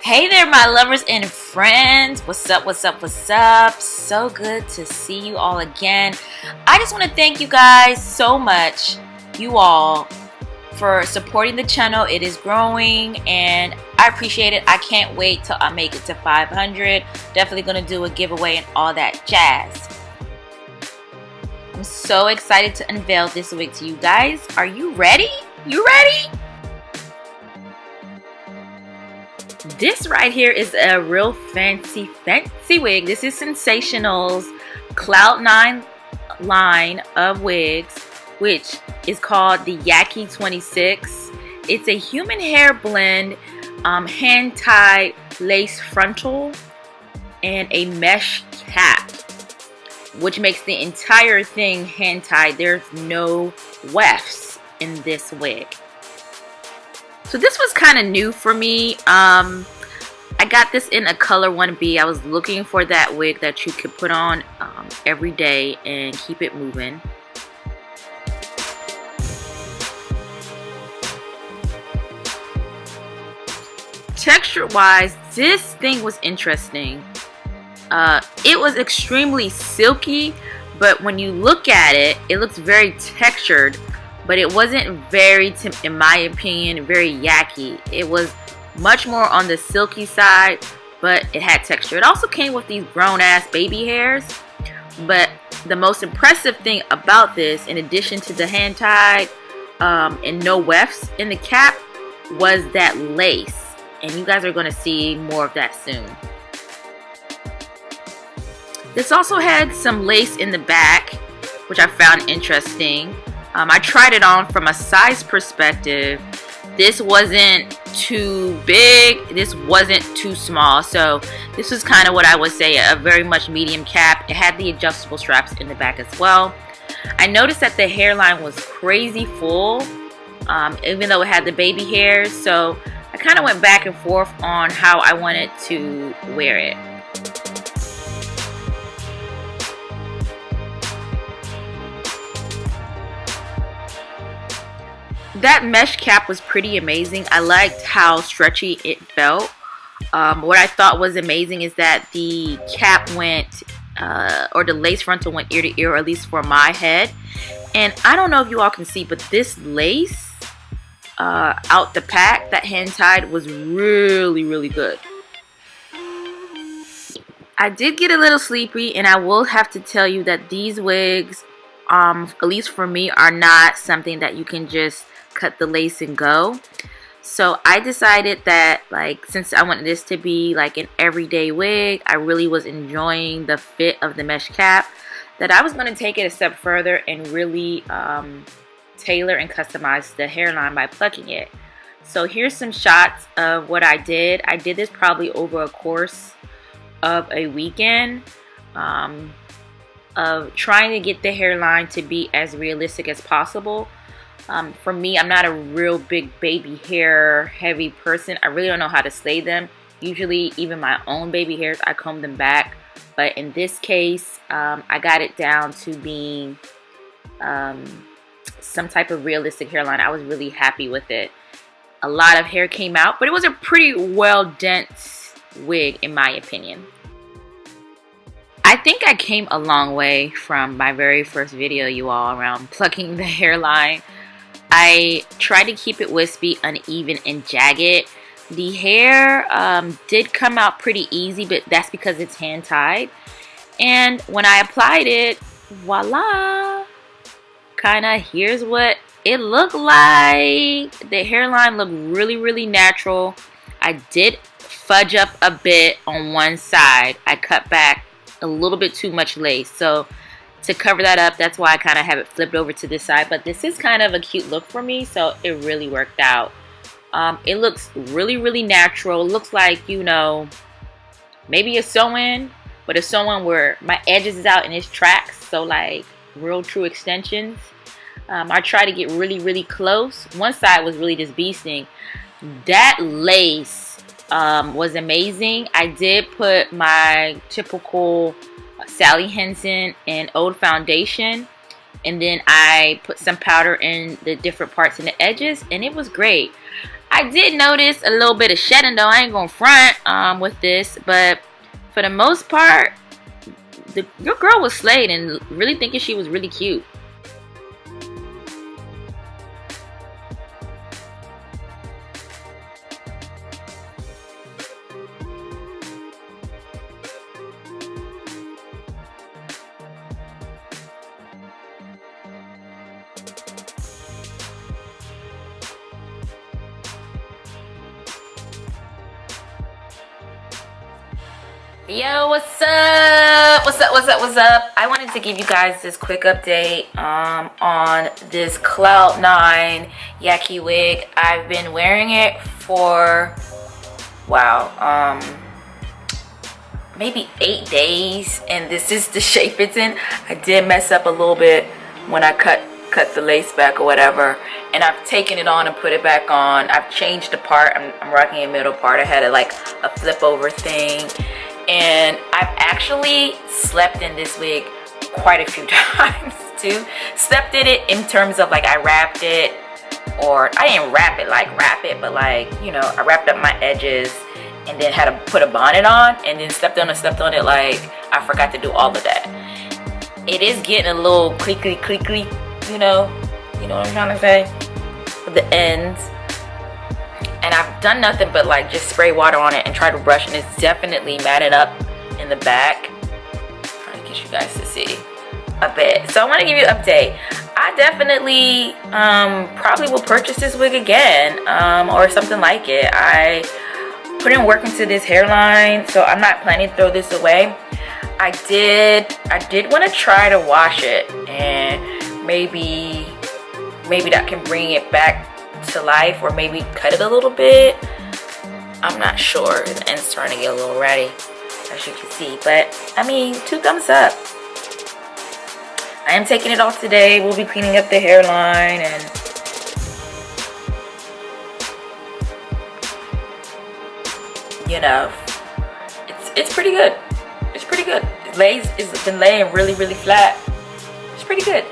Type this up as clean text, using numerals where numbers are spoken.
Hey there, my lovers and friends. What's up, what's up, what's up? So good to see you all again. I just want to thank you guys so much, you all, for supporting the channel. It is growing and I appreciate it. I can't wait till I make it to 500. Definitely going to do a giveaway and all that jazz. I'm so excited to unveil this wig to you guys. Are you ready? You ready? This right here is a real fancy wig. This is Sensationnel's Cloud9 line of wigs, which is called the Yaki 26. It's a human hair blend, hand-tied lace frontal, and a mesh cap, which makes the entire thing hand-tied. There's no wefts in this wig. So this was kind of new for me. I got this in a color 1B. I was looking for that wig that you could put on every day and keep it moving. Texture wise, this thing was interesting. It was extremely silky, but when you look at it, it looks very textured. But it wasn't very, in my opinion, very Yaki. It was much more on the silky side, but it had texture. It also came with these grown-ass baby hairs. But the most impressive thing about this, in addition to the hand-tied and no wefts in the cap, was that lace. And you guys are going to see more of that soon. This also had some lace in the back, which I found interesting. I tried it on from a size perspective. This wasn't too big, this wasn't too small, so this was kind of what I would say a very much medium cap. It had the adjustable straps in the back as well. I noticed that the hairline was crazy full, even though it had the baby hairs, so I kind of went back and forth on how I wanted to wear it. That mesh cap was pretty amazing. I liked how stretchy it felt. What I thought was amazing is that the cap went, or the lace frontal went ear to ear, or at least for my head. And I don't know if you all can see, but this lace out the pack, that hand tied, was really, really good. I did get a little sleepy, and I will have to tell you that these wigs, at least for me, are not something that you can just cut the lace and go. So I decided that, like, since I wanted this to be like an everyday wig, I really was enjoying the fit of the mesh cap, that I was going to take it a step further and really tailor and customize the hairline by plucking it. So here's some shots of what I did. I did this probably over a course of a weekend, of trying to get the hairline to be as realistic as possible. For me, I'm not a real big baby hair heavy person. I really don't know how to slay them. Usually, even my own baby hairs, I comb them back. But in this case, I got it down to being some type of realistic hairline. I was really happy with it. A lot of hair came out, but it was a pretty well dense wig in my opinion. I think I came a long way from my very first video, you all, around plucking the hairline. I tried to keep it wispy, uneven, and jagged. The hair did come out pretty easy, but that's because it's hand tied. And when I applied it, voila! Kinda, here's what it looked like. The hairline looked really, really natural. I did fudge up a bit on one side. I cut back a little bit too much lace. So to cover that up, that's why I kind of have it flipped over to this side. But this is kind of a cute look for me, so it really worked out. It looks really, really natural. It looks like, you know, maybe a sew-in, but a sew-in where my edges is out and it's tracks. So like real true extensions. I try to get really, really close. One side was really just bee sting. That lace was amazing. I did put my typical Sally Hansen and Old foundation, and then I put some powder in the different parts in the edges, and it was great. I did notice a little bit of shedding though. I ain't gonna front with this, but for the most part, your girl was slayed and really thinking she was really cute. Yo, what's up? What's up? I wanted to give you guys this quick update on this Cloud9 Yaki wig. I've been wearing it for, wow, maybe 8 days, and this is the shape it's in. I did mess up a little bit when I cut the lace back or whatever, and I've taken it on and put it back on. I've changed the part. I'm rocking a middle part. I had a flip over thing. And I've actually slept in this wig quite a few times too. Slept in it in terms of I wrapped it, or I didn't wrap it, but I wrapped up my edges and then had to put a bonnet on and then slept on it I forgot to do all of that. It is getting a little creaky, you know what I'm trying to say, with the ends. And I've done nothing but just spray water on it and try to brush, and it's definitely matted up in the back. I'm trying to get you guys to see a bit. So I want to give you an update. I definitely probably will purchase this wig again, or something like it. I put in work into this hairline, so I'm not planning to throw this away. I did want to try to wash it, and maybe that can bring it back to life, or maybe cut it a little bit. I'm not sure. The end's starting to get a little ratty, as you can see, but I mean, 2 thumbs up. I am taking it off today. We'll be cleaning up the hairline, and it's pretty good. It's pretty good. It's been laying really flat. It's pretty good.